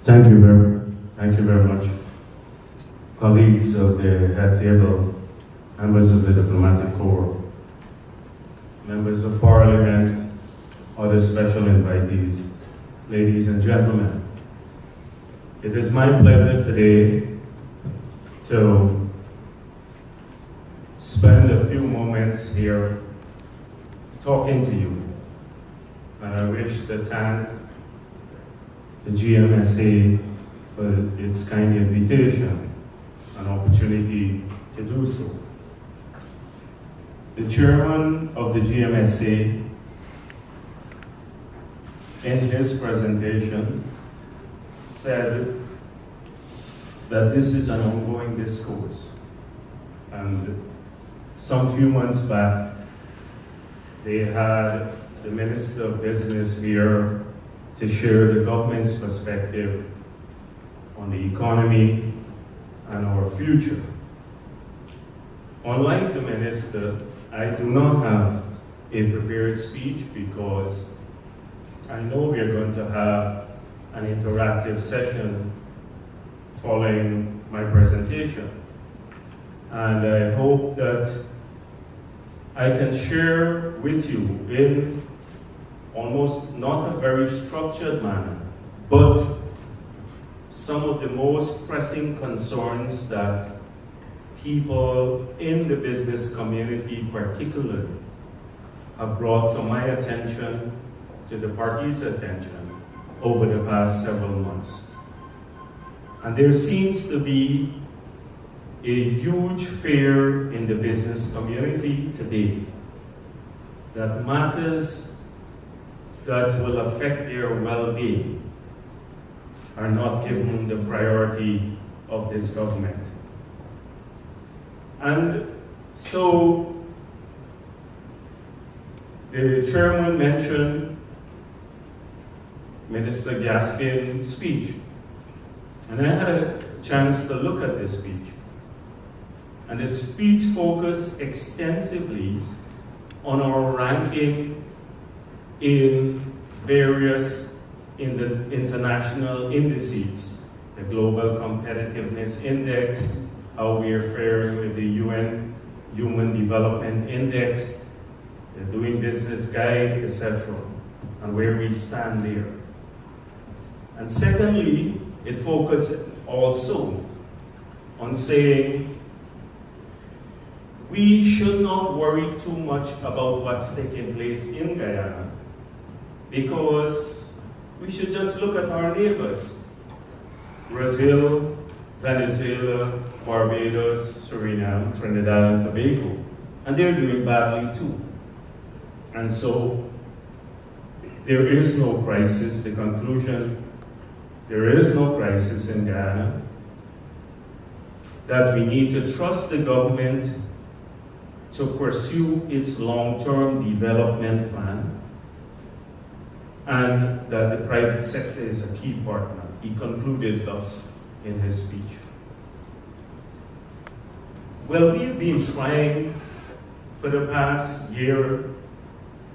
Thank you very much. Colleagues of the head table, members of the diplomatic corps, members of parliament, other special invitees, ladies and gentlemen. It is my pleasure today to spend a few moments here talking to you. And I wish to thank the GMSA for its kind invitation and opportunity to do so. The chairman of the GMSA, in his presentation, said that this is an ongoing discourse. And some few months back, they had the Minister of Business here to share the government's perspective on the economy and our future. Unlike the minister, I do not have a prepared speech because I know we are going to have an interactive session following my presentation. And I hope that I can share with you in almost not a very structured manner, but some of the most pressing concerns that people in the business community particularly have brought to my attention, to the party's attention over the past several months. And there seems to be a huge fear in the business community today that matters that will affect their well-being are not given the priority of this government. And so the chairman mentioned Minister Gaskin's speech. And I had a chance to look at this speech. And the speech focused extensively on our ranking in various international indices, the Global Competitiveness Index, how we are faring with the UN Human Development Index, the Doing Business Guide, etc., and where we stand there. And secondly, it focused also on saying we should not worry too much about what's taking place in Guyana, because we should just look at our neighbors, Brazil, Venezuela, Barbados, Suriname, Trinidad and Tobago, and they're doing badly too. And so there is no crisis. The conclusion, there is no crisis in Guyana, that we need to trust the government to pursue its long-term development plan, and that the private sector is a key partner. He concluded thus in his speech. Well, we've been trying for the past year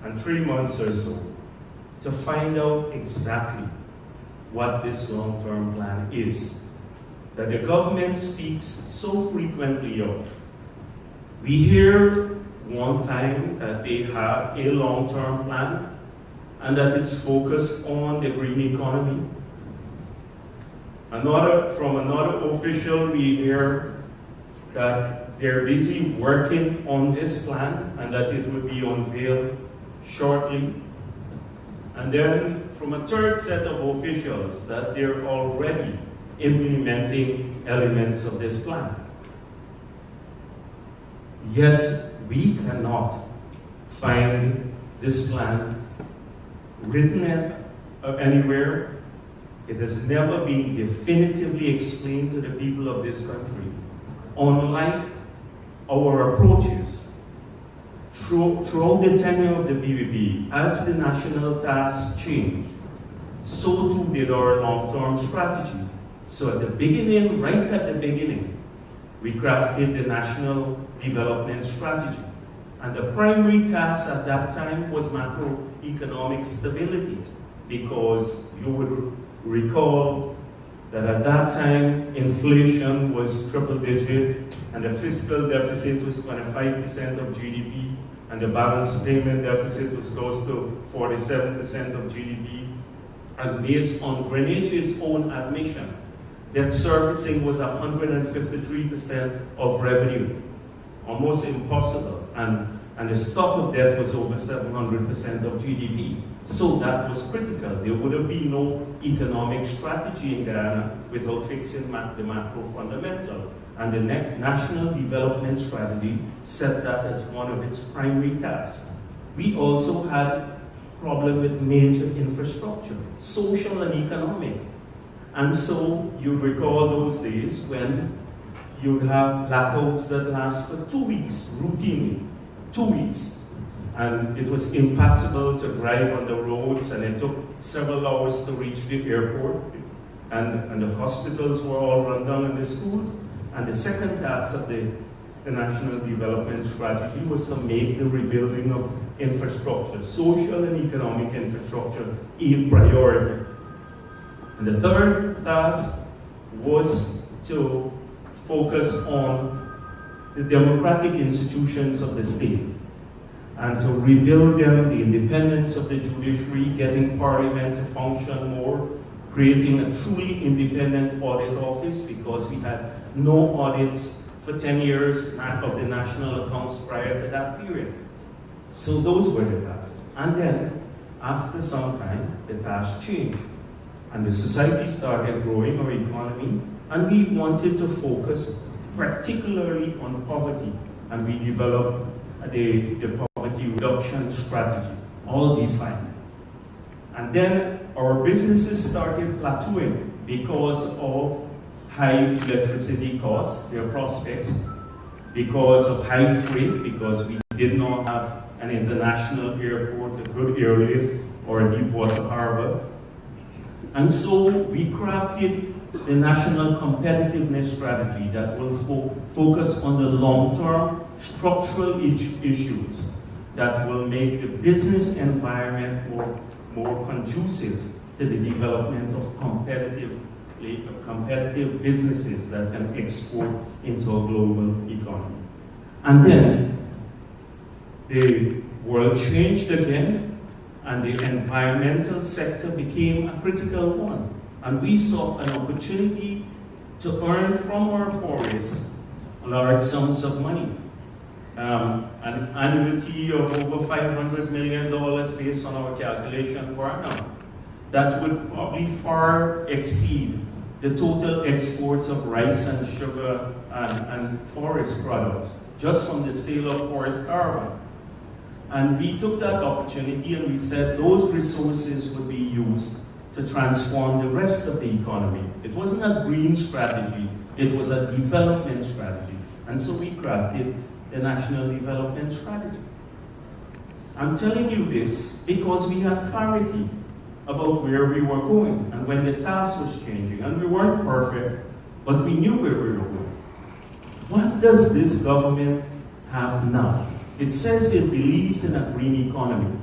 and 3 months or so to find out exactly what this long-term plan is that the government speaks so frequently of. We hear one time that they have a long-term plan and that it's focused on the green economy. From another official, we hear that they're busy working on this plan and that it will be unveiled shortly. And then from a third set of officials that they're already implementing elements of this plan. Yet we cannot find this plan written anywhere. It has never been definitively explained to the people of this country. Unlike our approaches throughout the tenure of the BBB, as the national task changed, so too did our long-term strategy. So at the beginning, right at the beginning, we crafted the national development strategy. And the primary task at that time was macroeconomic stability, because you would recall that at that time inflation was triple digit and the fiscal deficit was 25% of GDP and the balance payment deficit was close to 47% of GDP. And based on Greenwich's own admission, debt servicing was 153% of revenue, almost impossible. And the stock of debt was over 700% of GDP. So that was critical. There would have been no economic strategy in Guyana without fixing the macro fundamental. And the National Development Strategy set that as one of its primary tasks. We also had problem with major infrastructure, social and economic. And so you recall those days when you'd have blackouts that last for 2 weeks, routinely, 2 weeks. And it was impossible to drive on the roads, and it took several hours to reach the airport. And the hospitals were all run down in the schools. And the second task of the National Development Strategy was to make the rebuilding of infrastructure, social and economic infrastructure, a priority. And the third task was to focus on the democratic institutions of the state and to rebuild them, the independence of the judiciary, getting parliament to function more, creating a truly independent audit office because we had no audits for 10 years of the national accounts prior to that period. So those were the tasks. And then, after some time, the tasks changed. And the society started growing, our economy, and we wanted to focus particularly on poverty. And we developed the poverty reduction strategy, all defined. And then our businesses started plateauing because of high electricity costs, their prospects, because of high freight, because we did not have an international airport, a good airlift, or a deep water harbor. And so we crafted the national competitiveness strategy that will focus on the long-term structural issues that will make the business environment more conducive to the development of competitive businesses that can export into a global economy. And then the world changed again, and the environmental sector became a critical one. And we saw an opportunity to earn from our forests large sums of money. An annuity of over $500 million based on our calculation per annum. That would probably far exceed the total exports of rice and sugar and forest products, just from the sale of forest carbon. And we took that opportunity and we said those resources would be used to transform the rest of the economy. It wasn't a green strategy, it was a development strategy. And so we crafted the National Development Strategy. I'm telling you this because we had clarity about where we were going and when the task was changing. And we weren't perfect, but we knew where we were going. What does this government have now? It says it believes in a green economy.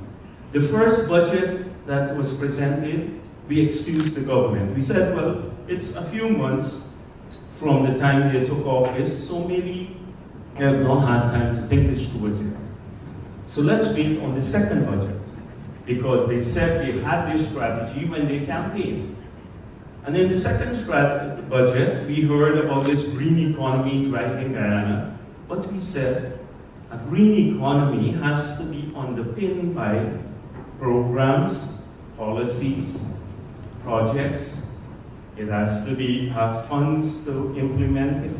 The first budget that was presented, we excused the government. We said, well, it's a few months from the time they took office, so maybe they have not had time to think this towards it. So let's wait on the second budget, because they said they had this strategy when they campaigned. And in the second budget, we heard about this green economy driving Guyana, but we said a green economy has to be underpinned by programs, policies, projects. It has to have funds to implement it.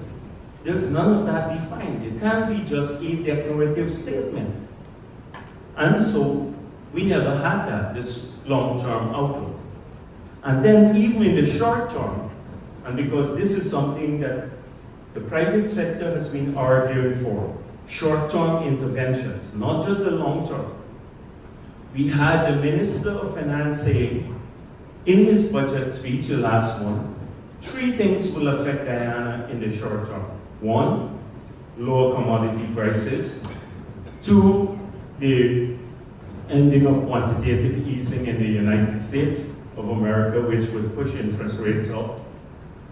There's none of that defined. It can't be just a declarative statement. And so we never had that, this long-term outlook. And then even in the short term, and because this is something that the private sector has been arguing for, short-term interventions, not just the long-term. We had the Minister of Finance say in his budget speech, the last one, 3 things will affect Guyana in the short term. 1, lower commodity prices. 2, the ending of quantitative easing in the United States of America, which would push interest rates up.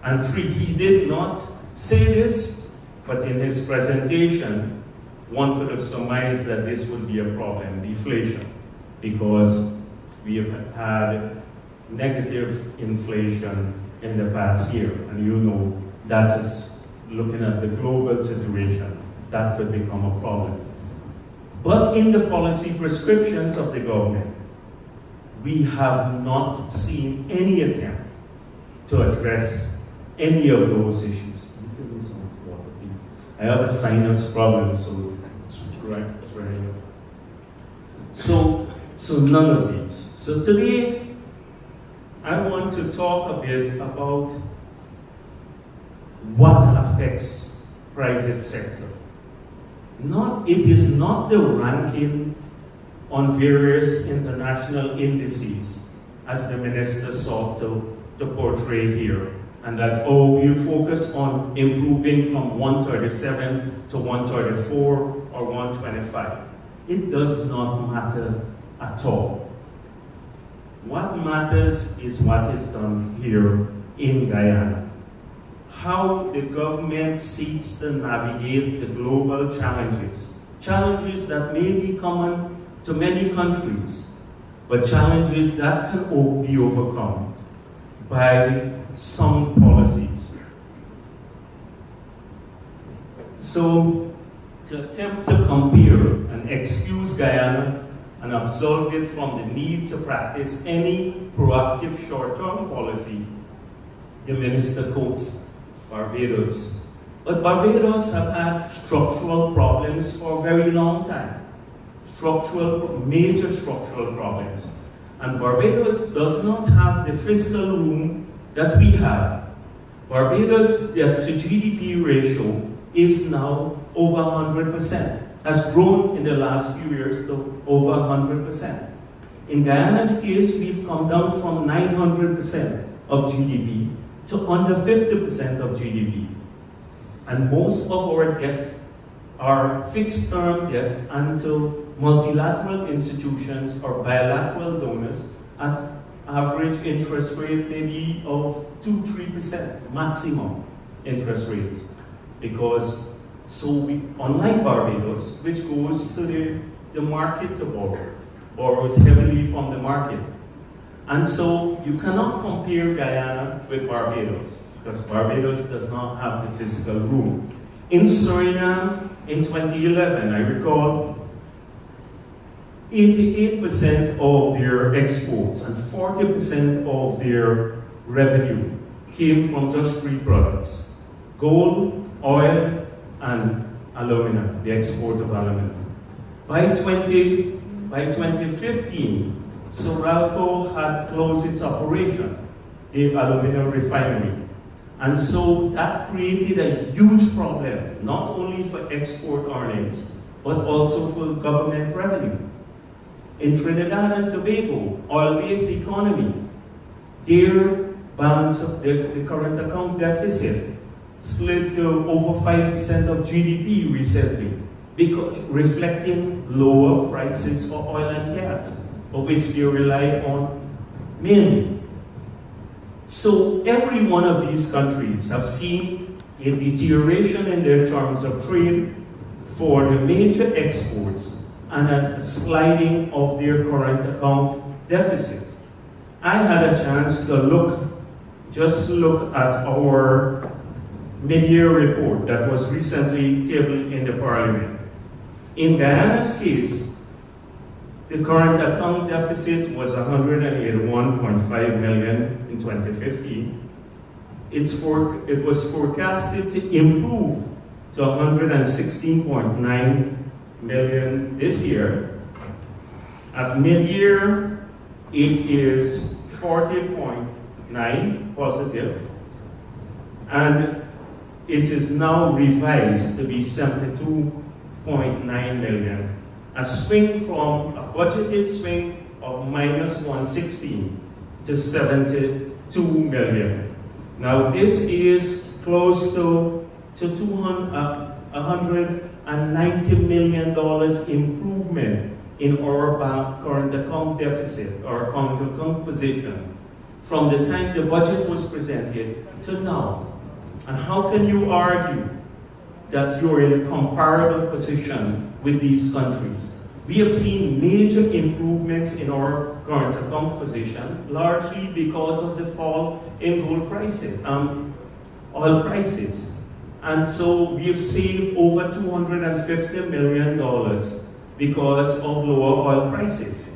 And 3, he did not say this, but in his presentation, one could have surmised that this would be a problem, deflation, because we have had negative inflation in the past year. And you know that is, looking at the global situation, that could become a problem. But in the policy prescriptions of the government, we have not seen any attempt to address any of those issues. I have a sinus problem, so it's right. So none of these. So today, I want to talk a bit about what affects private sector. It is not the ranking on various international indices, as the minister sought to portray here, and that, oh, we'll focus on improving from 137 to 134 or 125. It does not matter at all. What matters is what is done here in Guyana. How the government seeks to navigate the global challenges. Challenges that may be common to many countries, but challenges that can be overcome by some policies. So, to attempt to compare and excuse Guyana and absolve it from the need to practice any proactive short-term policy, the minister quotes Barbados. But Barbados have had structural problems for a very long time. Major structural problems. And Barbados does not have the fiscal room that we have. Barbados, their to GDP ratio is now over 100%. Has grown in the last few years to over 100%. In Guyana's case, we've come down from 900% of GDP to under 50% of GDP. And most of our debt are fixed term debt until multilateral institutions or bilateral donors at average interest rate maybe of 2-3% maximum interest rates. Because unlike Barbados, which goes to the market to borrows heavily from the market. And so you cannot compare Guyana with Barbados, because Barbados does not have the fiscal room. In Suriname, in 2011, I recall 88% of their exports and 40% of their revenue came from just 3 products: gold, oil, and aluminum, the export of aluminum. By 2015, Soralco had closed its operation, the aluminum refinery. And so that created a huge problem, not only for export earnings, but also for government revenue. In Trinidad and Tobago, oil-based economy, their balance of the current account deficit slid to over 5% of GDP recently, because reflecting lower prices for oil and gas, for which they rely on mainly. So every one of these countries have seen a deterioration in their terms of trade for the major exports and a sliding of their current account deficit. I had a chance to look at our mid-year report that was recently tabled in the Parliament. In Guyana's case, the current account deficit was $181.5 million in 2015. It was forecasted to improve to $116.9 million this year. At mid-year, it is 40.9 positive, and it is now revised to be 72.9 million. A swing from a budgeted swing of minus 116 to 72 million. Now this is close to $190 million improvement in our bank current account deficit or account position from the time the budget was presented to now. And how can you argue that you're in a comparable position with these countries? We have seen major improvements in our current account position, largely because of the fall in gold prices, oil prices. And so we have saved over $250 million because of lower oil prices.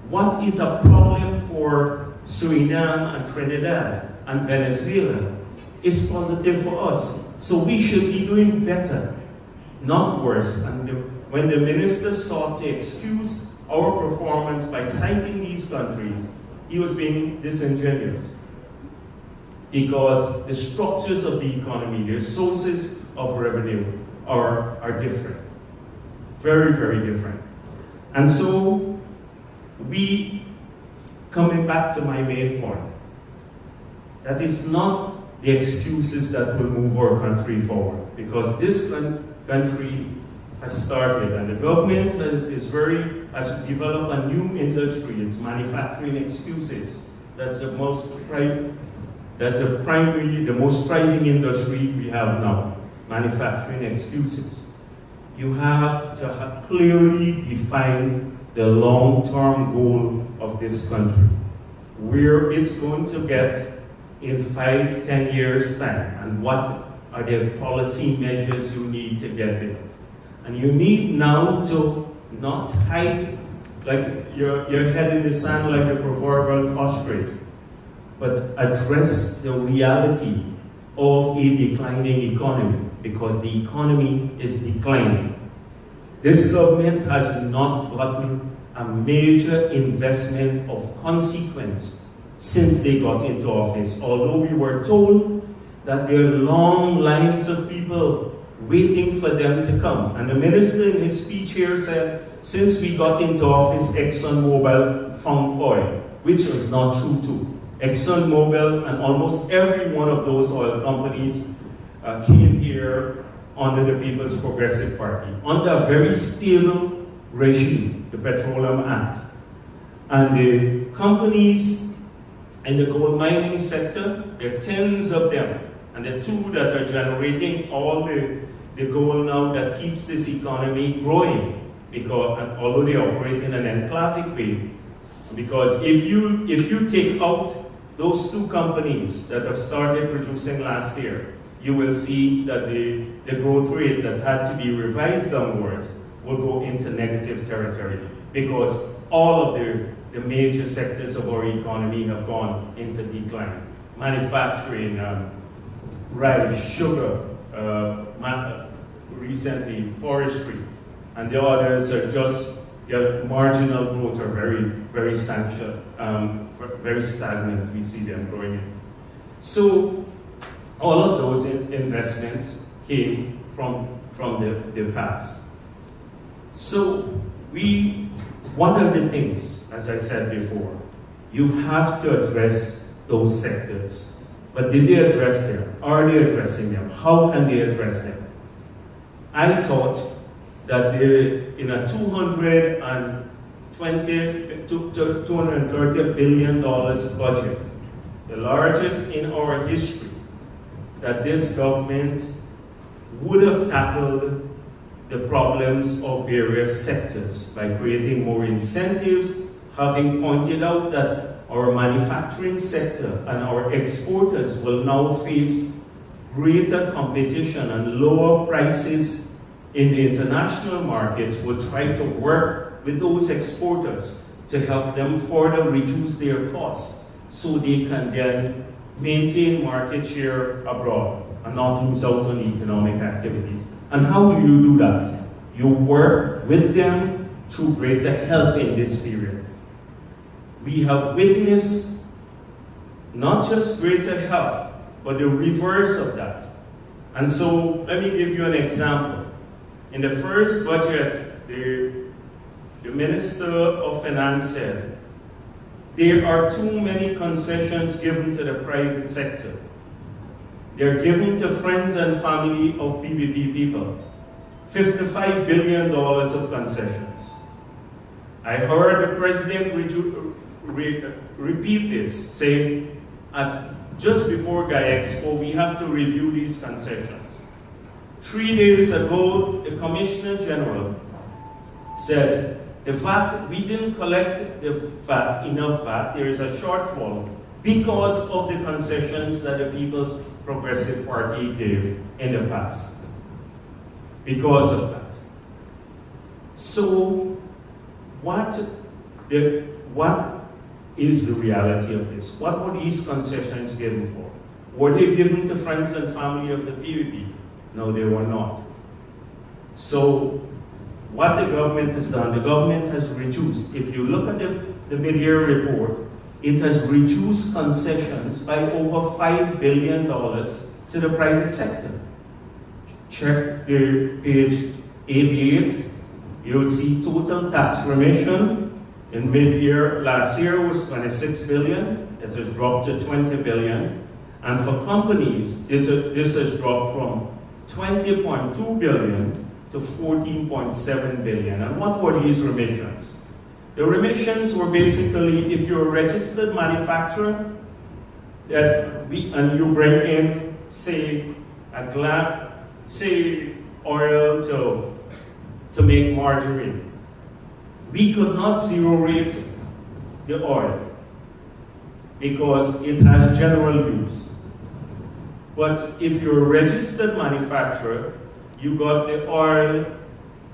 What is a problem for Suriname and Trinidad and Venezuela is positive for us. So we should be doing better, not worse. And when the minister sought to excuse our performance by citing these countries, he was being disingenuous. Because the structures of the economy, their sources of revenue are different. Very, very different. And so, coming back to my main point, that is not the excuses that will move our country forward, because this country has started, and the government has developed a new industry. It's manufacturing excuses. That's the most thriving industry we have now, manufacturing excuses. You have to clearly define the long-term goal of this country, where it's going to get in 5-10 years' time, and what are the policy measures you need to get there. And you need now to not hide like your head in the sand like a proverbial ostrich, but address the reality of a declining economy, because the economy is declining. This government has not gotten a major investment of consequence since they got into office, although we were told that there are long lines of people waiting for them to come. And the minister in his speech here said, since we got into office, ExxonMobil found oil, which was not true too. ExxonMobil and almost every one of those oil companies came here under the People's Progressive Party, under a very stable regime, the Petroleum Act. And the companies in the gold mining sector, there are tens of them, and the two that are generating all the gold now that keeps this economy growing, because although they operate in an enclavic way. Because if you take out those two companies that have started producing last year, you will see that the growth rate that had to be revised downwards will go into negative territory, because all of the major sectors of our economy have gone into decline. Manufacturing, rice, sugar, recently forestry, and the others are just their marginal growth are very stagnant. We see them growing in. So all of those investments came from the past. So one of the things, as I said before, you have to address those sectors. But did they address them? Are they addressing them? How can they address them? I thought that in a $230 billion budget, the largest in our history, that this government would have tackled the problems of various sectors by creating more incentives, having pointed out that our manufacturing sector and our exporters will now face greater competition and lower prices in the international markets. Will try to work with those exporters to help them further reduce their costs so they can then maintain market share abroad and not lose out on economic activities. And how do you do that? You work with them through greater help in this period. We have witnessed not just greater help, but the reverse of that. And so let me give you an example. In the first budget, the Minister of Finance said, there are too many concessions given to the private sector. They're given to friends and family of PPP people. $55 billion of concessions. I heard the president repeat this, saying just before GAEXPO, we have to review these concessions. 3 days ago, the Commissioner General said, the VAT, we didn't collect the VAT, enough VAT, there is a shortfall because of the concessions that the People's Progressive Party gave in the past. Because of that. So, what is the reality of this? What were these concessions given for? Were they given to friends and family of the PVP? No, they were not. So, what the government has done, the government has reduced. If you look at the mid-year report, it has reduced concessions by over $5 billion to the private sector. Check the page 88, you will see total tax remission in mid-year last year was 26 billion, it has dropped to 20 billion, and for companies, this has dropped from 20.2 billion to 14.7 billion. And what were these remissions? The remissions were basically, if you're a registered manufacturer, and you bring in, say, oil to make margarine. We could not zero rate the oil because it has general use. But if you're a registered manufacturer, you got the oil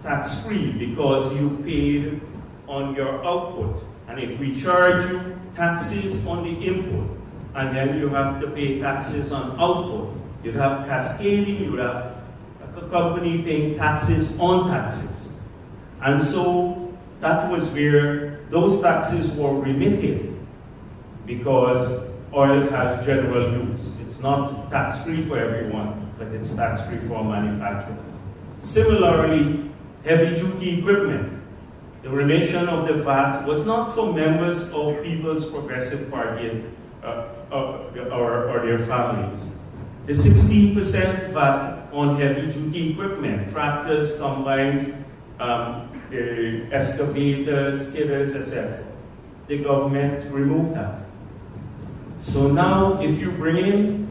tax-free because you paid on your output. And if we charge you taxes on the input, and then you have to pay taxes on output, you'd have cascading, you'd have a company paying taxes on taxes. And so that was where those taxes were remitted because oil has general use. It's not tax-free for everyone, but it's tax-free for manufacturers. Similarly, heavy-duty equipment. The remission of the VAT was not for members of People's Progressive Party or their families. The 16% VAT on heavy-duty equipment, tractors, combines, excavators, skidders, etc. The government removed that. So now, if you bring in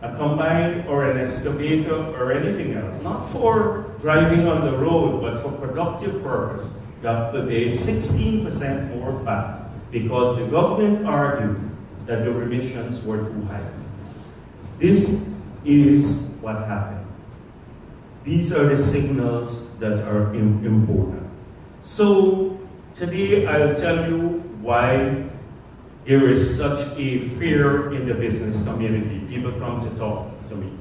a combine or an excavator or anything else, not for driving on the road, but for productive purpose, you have to pay 16% more VAT because the government argued that the remissions were too high. This is what happened. These are the signals that are important. So today I'll tell you why there is such a fear in the business community. People come to talk to me.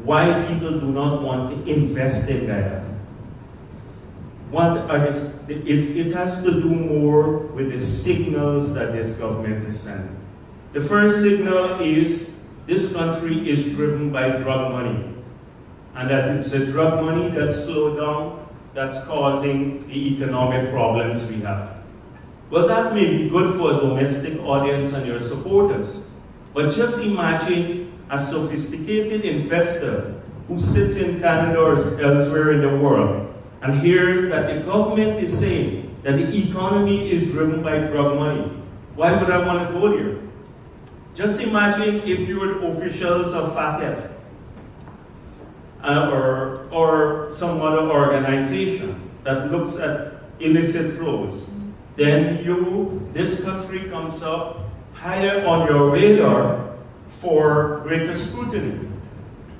Why people do not want to invest in Guyana. It has to do more with the signals that this government is sending. The first signal is this country is driven by drug money. And that it's the drug money that slowed down, that's causing the economic problems we have. Well, that may be good for a domestic audience and your supporters. But just imagine a sophisticated investor who sits in Canada or elsewhere in the world and hear that the government is saying that the economy is driven by drug money. Why would I want to go there? Just imagine if you were officials of FATF or some other organization that looks at illicit flows. Then this country comes up higher on your radar for greater scrutiny.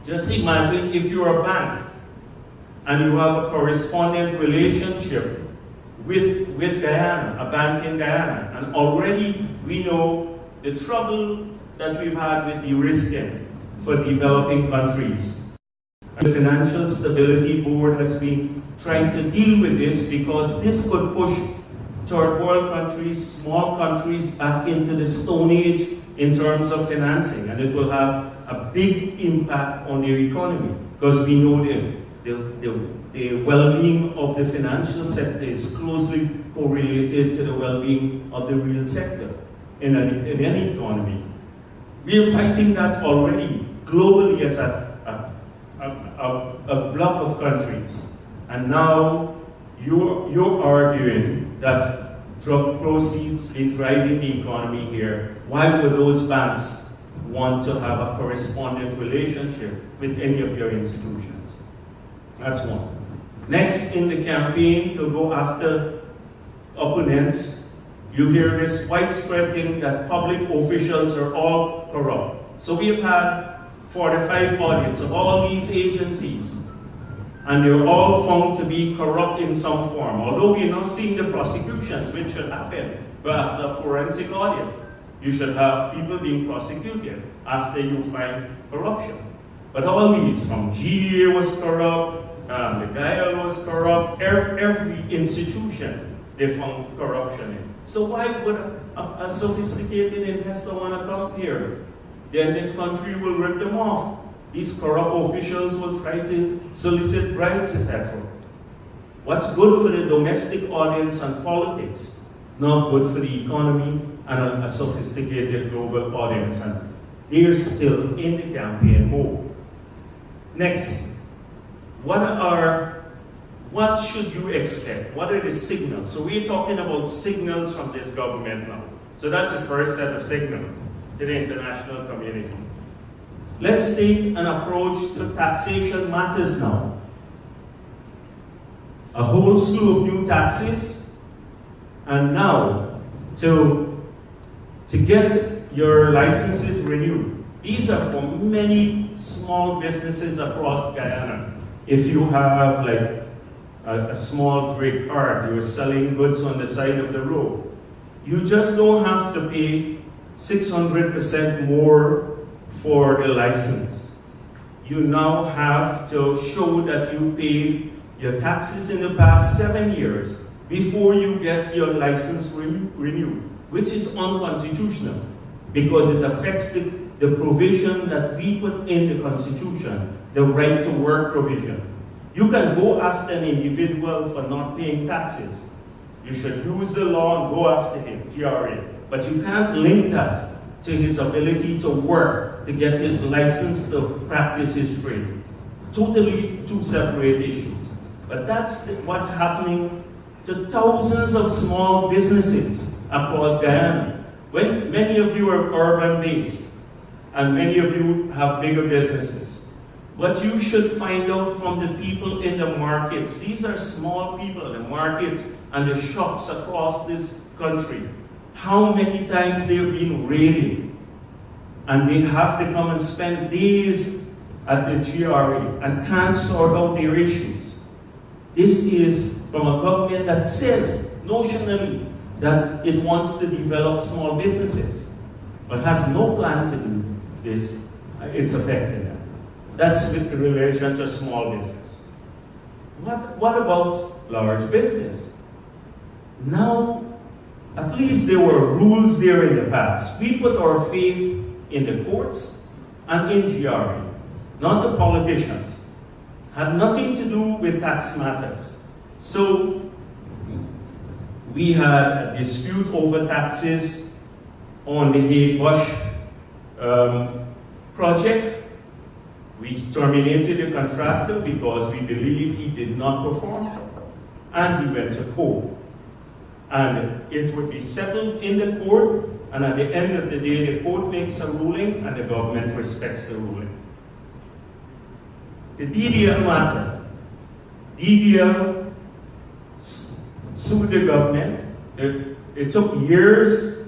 Just imagine if you're a bank and you have a correspondent relationship with Guyana, a bank in Guyana, and already we know the trouble that we've had with de-risking for developing countries. And the Financial Stability Board has been trying to deal with this because this could push third world countries, small countries, back into the Stone Age in terms of financing, and it will have a big impact on their economy because we know the well-being of the financial sector is closely correlated to the well-being of the real sector in any economy. We are fighting that already globally as a block of countries, and now you're arguing that drug proceeds been driving the economy here. Why would those banks want to have a correspondent relationship with any of your institutions? That's one. Next, in the campaign to go after opponents, you hear this widespread thing that public officials are all corrupt. So we've had 45 audits of all these agencies, and they're all found to be corrupt in some form. Although we're not seeing the prosecutions, which should happen, but after a forensic audit, you should have people being prosecuted after you find corruption. But all these, from GA was corrupt, the Guyana was corrupt, every institution they found corruption in. So why would a sophisticated investor want to come here? Then this country will rip them off. These corrupt officials will try to solicit bribes, etc. What's good for the domestic audience and politics, not good for the economy and a sophisticated global audience. And they're still in the campaign mode. Next, what should you expect? What are the signals? So we're talking about signals from this government now. So that's the first set of signals to the international community. Let's take an approach to taxation matters now. A whole slew of new taxes, and now to get your licenses renewed. These are for many small businesses across Guyana. If you have like a small dray cart, you're selling goods on the side of the road, you just don't have to pay 600% more for the license. You now have to show that you paid your taxes in the past 7 years before you get your license renewed, which is unconstitutional because it affects the provision that we put in the Constitution, the right to work provision. You can go after an individual for not paying taxes. You should use the law and go after him, GRA. But you can't link that to his ability to work, to get his license to practice his trade. Totally two separate issues. But that's what's happening to thousands of small businesses across Guyana. When many of you are urban-based, and many of you have bigger businesses, what you should find out from the people in the markets, these are small people in the market and the shops across this country, how many times they've been raided, and they have to come and spend days at the GRA and can't sort out their issues. This is from a government that says, notionally, that it wants to develop small businesses, but has no plan to do this. It's affecting them. That's with relation to small business. What about large business? Now, at least there were rules there in the past. We put our faith in the courts and in GRA, not the politicians. Had nothing to do with tax matters. So we had a dispute over taxes on the Hague-Bush project. We terminated the contractor because we believe he did not perform, and he went to court. And it would be settled in the court, and at the end of the day, the court makes a ruling, and the government respects the ruling. The DDL matter. DDL sued the government. It took years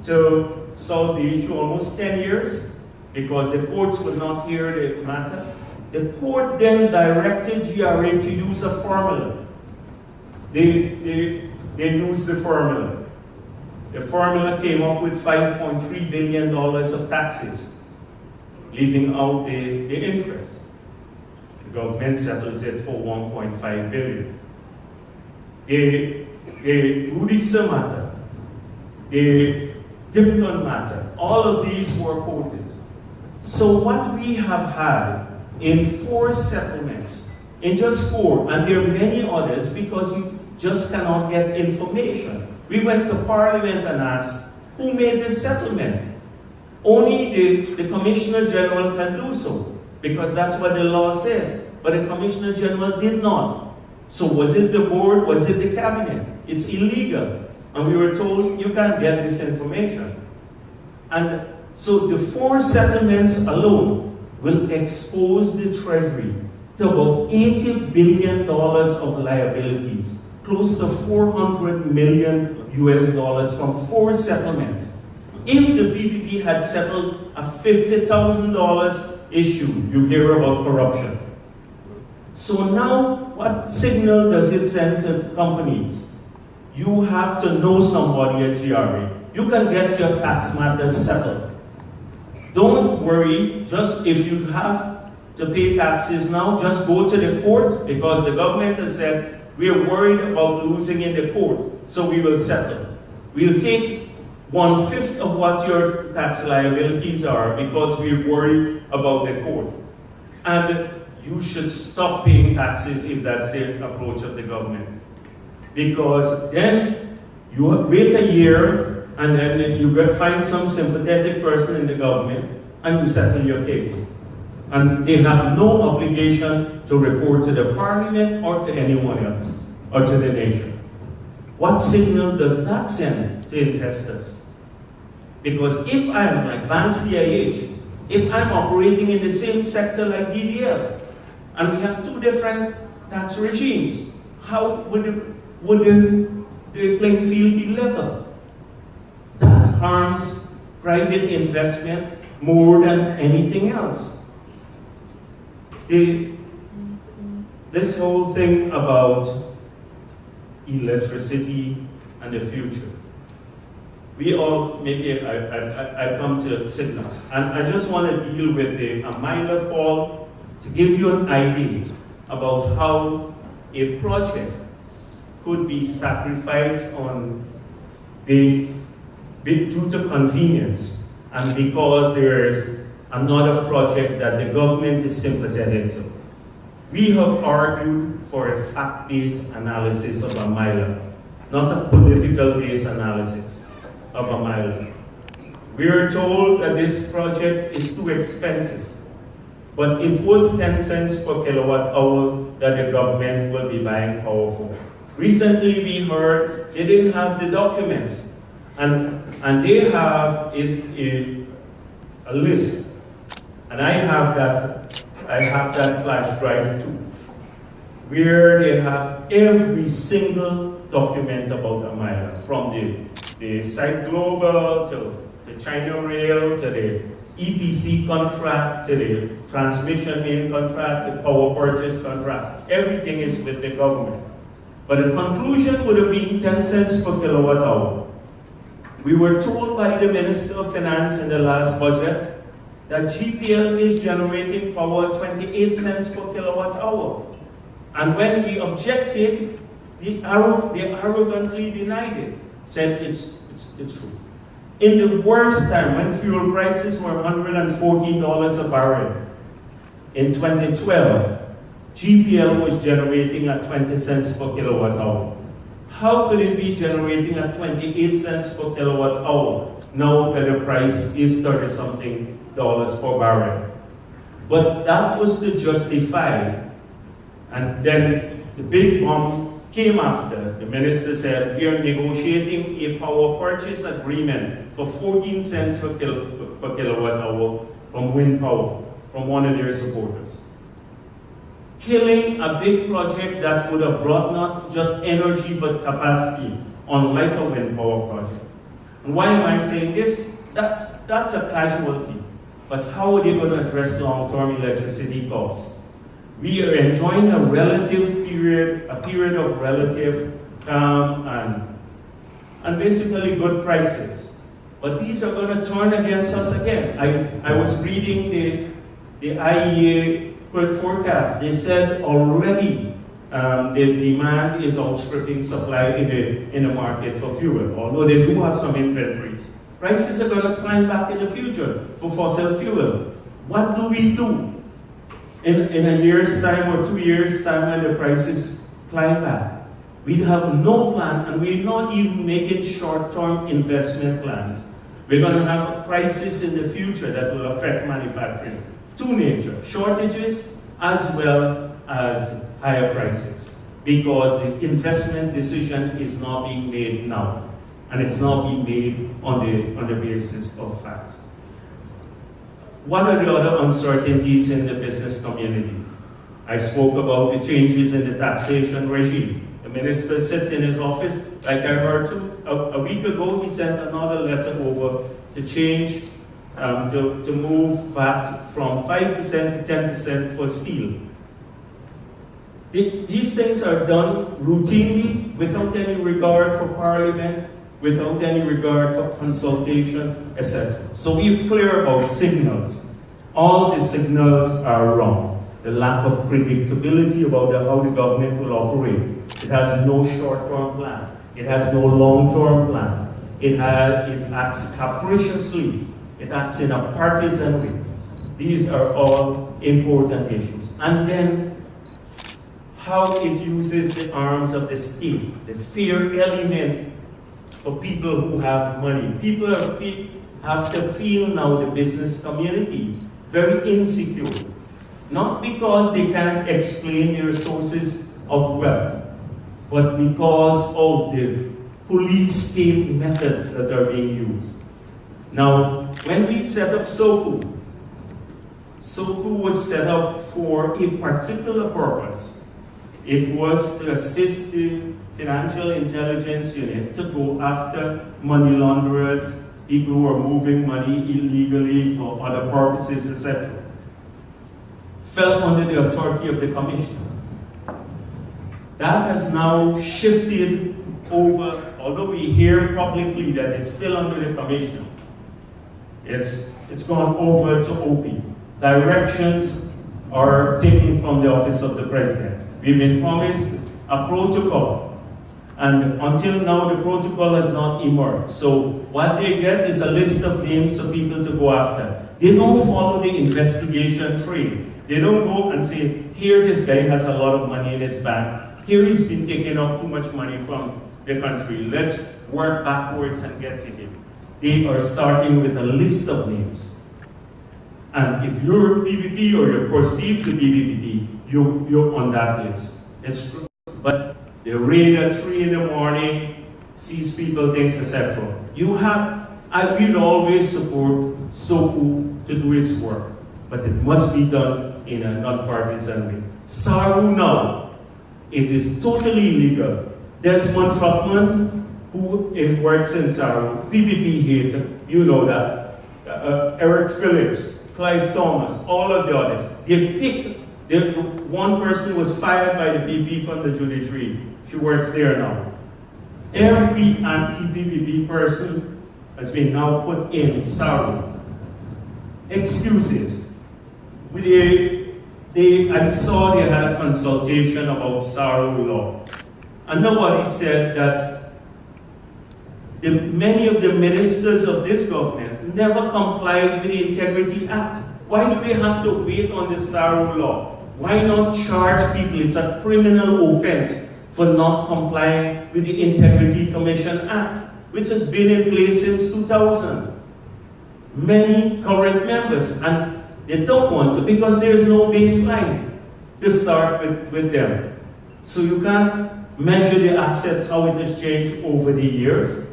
to solve the issue, almost 10 years, because the courts would not hear the matter. The court then directed GRA to use a formula. They used the formula. The formula came up with $5.3 billion of taxes, leaving out the interest. The government settles it for $1.5 billion. The Rudisa matter, the Dividend matter, all of these were quoted. So what we have had in 4 settlements, in just 4, and there are many others because you just cannot get information. We went to Parliament and asked, who made this settlement? Only the Commissioner General can do so, because that's what the law says. But the Commissioner General did not. So was it the board? Was it the cabinet? It's illegal. And we were told, you can't get this information. And so the 4 settlements alone will expose the Treasury to about $80 billion of liabilities, close to $400 million US from 4 settlements. If the PPP had settled a $50,000 issue, you hear about corruption. So now, what signal does it send to companies? You have to know somebody at GRA. You can get your tax matters settled. Don't worry, just if you have to pay taxes now, just go to the court, because the government has said, we are worried about losing in the court, so we will settle. We'll take 1/5 of what your tax liabilities are because we're worried about the court. And you should stop paying taxes if that's the approach of the government. Because then you wait a year and then you find some sympathetic person in the government and you settle your case. And they have no obligation to report to the parliament or to anyone else or to the nation. What signal does that send to investors? Because if I'm like Banks DIH, if I'm operating in the same sector like DDL, and we have 2 different tax regimes, how would the playing field be level? That harms private investment more than anything else. This whole thing about electricity and the future. We all, maybe I come to signals. And I just want to deal with the Amila Fall to give you an idea about how a project could be sacrificed on due to convenience and because there's another project that the government is sympathetic to. We have argued for a fact-based analysis of Amila, not a political-based analysis of Amila. We are told that this project is too expensive, but it was 10 cents per kilowatt hour that the government will be buying power for. Recently we heard they didn't have the documents, and they have a list, and I have that flash drive too, where they have every single document about Amila, from the Site Global to the China Rail to the EPC contract to the transmission main contract, the power purchase contract. Everything is with the government. But the conclusion would have been 10 cents per kilowatt hour. We were told by the Minister of Finance in the last budget that GPL is generating power 28 cents per kilowatt hour. And when we objected, they arrogantly denied it, said it's true. In the worst time, when fuel prices were $114 a barrel, in 2012, GPL was generating at 20 cents per kilowatt hour. How could it be generating at 28 cents per kilowatt hour now that the price is 30-something dollars per barrel? But that was to justify, and then the big bomb came after. The minister said, we are negotiating a power purchase agreement for 14 cents per kilowatt hour from wind power, from one of their supporters. Killing a big project that would have brought not just energy but capacity, unlike a wind power project. And why am I saying this? That's a casualty. But how are they going to address long-term electricity costs? We are enjoying a period of relative calm and basically good prices. But these are going to turn against us again. I was reading the IEA forecast. They said already the demand is outstripping supply in the market for fuel, although they do have some inventories. Prices are going to climb back in the future for fossil fuel. What do we do in a year's time or 2 years' time when the prices climb back? We have no plan, and we're not even making short-term investment plans. We're going to have a crisis in the future that will affect manufacturing. Two nature, shortages as well as higher prices, because the investment decision is not being made now. and it's now being made on the basis of facts. What are the other uncertainties in the business community? I spoke about the changes in the taxation regime. The minister sits in his office, like I heard a week ago, he sent another letter over to change, to move VAT from 5% to 10% for steel. These things are done routinely without any regard for Parliament, without any regard for consultation, etc. So we're clear about signals. All the signals are wrong. The lack of predictability about how the government will operate. It has no short-term plan. It has no long-term plan. It acts capriciously. It acts in a partisan way. These are all important issues. And then, how it uses the arms of the state, the fear element for people who have money. People have to feel now the business community very insecure. Not because they cannot explain their sources of wealth, but because of the police state methods that are being used. Now, when we set up SOCU was set up for a particular purpose. It was to assist the Financial Intelligence Unit to go after money launderers, people who are moving money illegally for other purposes, etc. Fell under the authority of the Commission. That has now shifted over, although we hear publicly that it's still under the Commission, it's gone over to OP. Directions are taken from the Office of the President. We've been promised a protocol, and until now the protocol has not emerged. So what they get is a list of names of people to go after. They don't follow the investigation trail. They don't go and say, here this guy has a lot of money in his bank. Here he's been taking up too much money from the country. Let's work backwards and get to him. They are starting with a list of names. And if you're BBB or you're perceived to be BBB, you're on that list. It's true. But they raid at 3 in the morning, seize people, things, etc. I will always support SOCU to do its work, but it must be done in a non-partisan way. SARU now, it is totally illegal. Desmond Truckman, who works in SARU, PPP hater, you know that. Eric Phillips, Clive Thomas, all of the others. One person was fired by the PP from the judiciary. She works there now. Every anti-PPP person has been now put in SARU. Excuses. I saw they had a consultation about SARU law. And nobody said that many of the ministers of this government never complied with the Integrity Act. Why do they have to wait on the SARU law? Why not charge people? It's a criminal offense for not complying with the Integrity Commission Act, which has been in place since 2000. Many current members, and they don't want to because there's no baseline to start with them. So you can't measure the assets, how it has changed over the years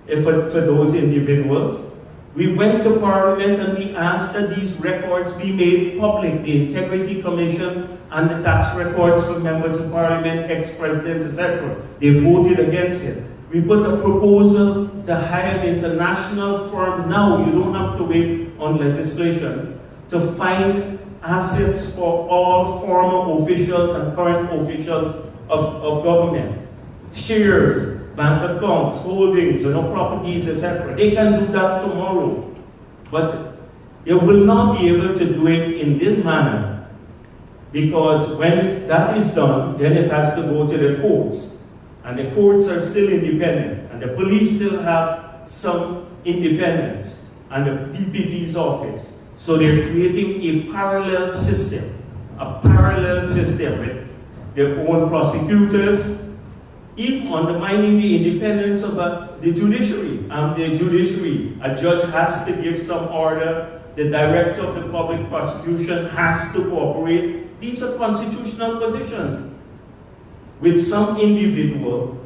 for those individuals. We went to Parliament and we asked that these records be made public, the Integrity Commission and the tax records for members of Parliament, ex-presidents, etc. They voted against it. We put a proposal to hire an international firm now, you don't have to wait on legislation, to find assets for all former officials and current officials of government. Shares, bank accounts, holdings, properties, etc. They can do that tomorrow. But they will not be able to do it in this manner, because when that is done, then it has to go to the courts. And the courts are still independent, and the police still have some independence, and the PPP's office. So they're creating a parallel system with their own prosecutors, even undermining the independence of the judiciary. A judge has to give some order. The director of the public prosecution has to cooperate. These are constitutional positions with some individual,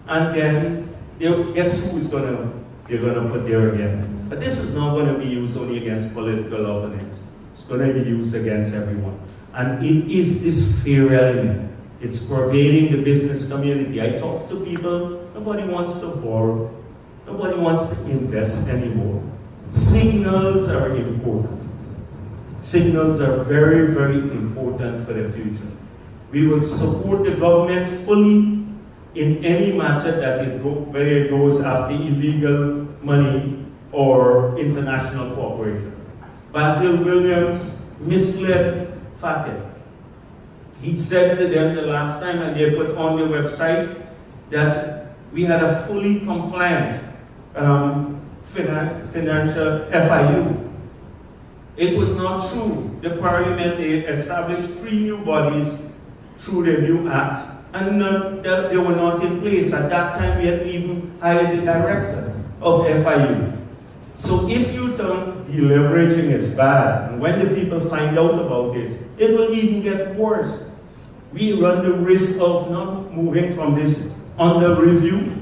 and then guess who is they're gonna put there again? But this is not gonna be used only against political opponents. It's gonna be used against everyone. And it is this fear element. It's pervading the business community. I talk to people, nobody wants to borrow. Nobody wants to invest anymore. Signals are important. Signals are very, very important for the future. We will support the government fully in any matter whether it goes after illegal money or international cooperation. Basil Williams misled FATF. He said to them the last time, and they put on their website, that we had a fully compliant financial FIU. It was not true. The Parliament, they established 3 new bodies through the new act, and they were not in place. At that time, we hadn't even hired the director of FIU. So if you turn deleveraging is bad, and when the people find out about this, it will even get worse. We run the risk of not moving from this under review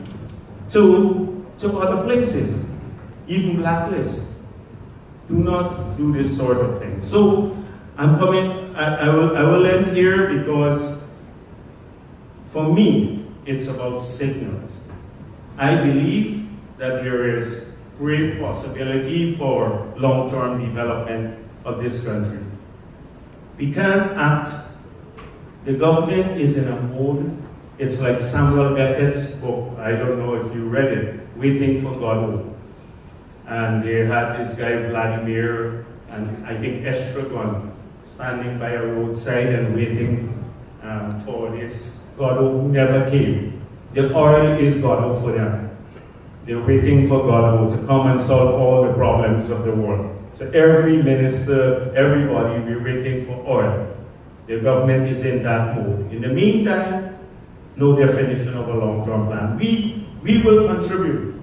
to other places, even blacklist. Do not do this sort of thing. So I will end here because for me, it's about signals. I believe that there is great possibility for long-term development of this country. We can't act. The government is in a mode. It's like Samuel Beckett's book. I don't know if you read it, Waiting for Godot. And they had this guy, Vladimir, and I think Estragon, standing by a roadside and waiting for this Godot who never came. The oil is Godot for them. They're waiting for Godot to come and solve all the problems of the world. So every minister, everybody, we're waiting for oil. The government is in that mode. In the meantime, no definition of a long-term plan. We will contribute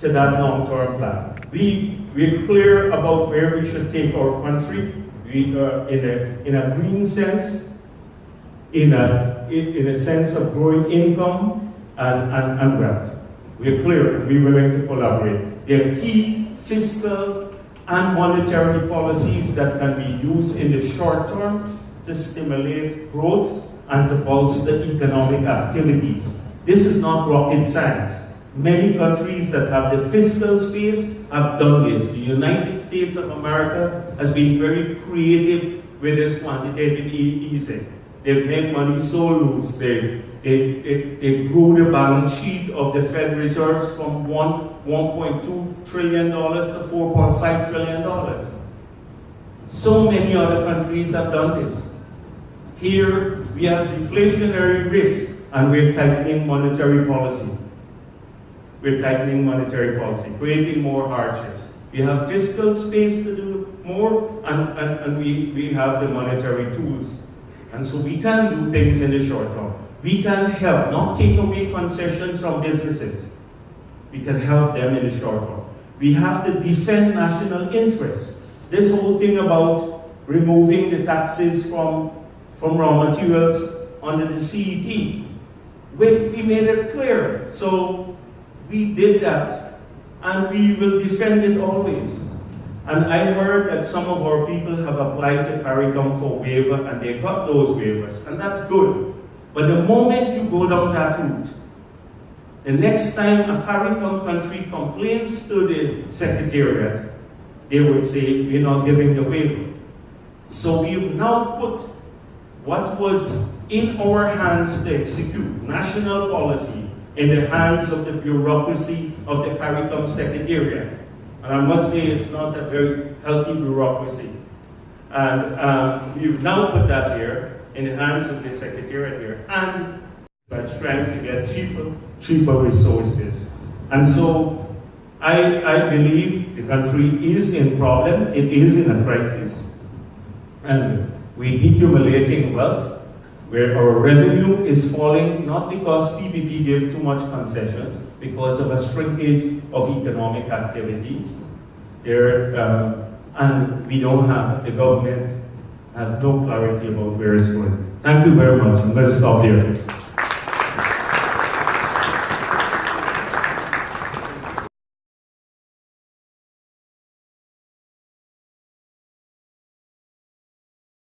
to that long-term plan. We're clear about where we should take our country. We in a green sense, in a sense of growing income and wealth. We're clear. We're willing to collaborate. There are key fiscal and monetary policies that can be used in the short term to stimulate growth and to bolster economic activities. This is not rocket science. Many countries that have the fiscal space have done this. The United States of America has been very creative with this quantitative easing. They've made money so loose. They grew the balance sheet of the Fed reserves from $1.2 trillion to $4.5 trillion. So many other countries have done this. Here, we have deflationary risk, and we're tightening monetary policy. We're tightening monetary policy, creating more hardships. We have fiscal space to do more, and we have the monetary tools. And so we can do things in the short term. We can help, not take away concessions from businesses. We can help them in the short term. We have to defend national interests. This whole thing about removing the taxes from raw materials under the CET, we made it clear. So we did that, and we will defend it always. And I heard that some of our people have applied to CARICOM for waiver, and they got those waivers, and that's good. But the moment you go down that route, the next time a CARICOM country complains to the Secretariat, they would say, we're not giving the waiver. So we've now put what was in our hands to execute, national policy, in the hands of the bureaucracy of the CARICOM Secretariat. And I must say it's not a very healthy bureaucracy. And we've now put that here in the hands of the Secretariat here, and we're trying to get cheaper resources. And so I believe the country is in problem, it is in a crisis. And we're decumulating wealth, where our revenue is falling, not because PPP gave too much concessions, because of a shrinkage of economic activities. And we don't have, the government has no clarity about where it's going. Thank you very much. I'm going to stop here.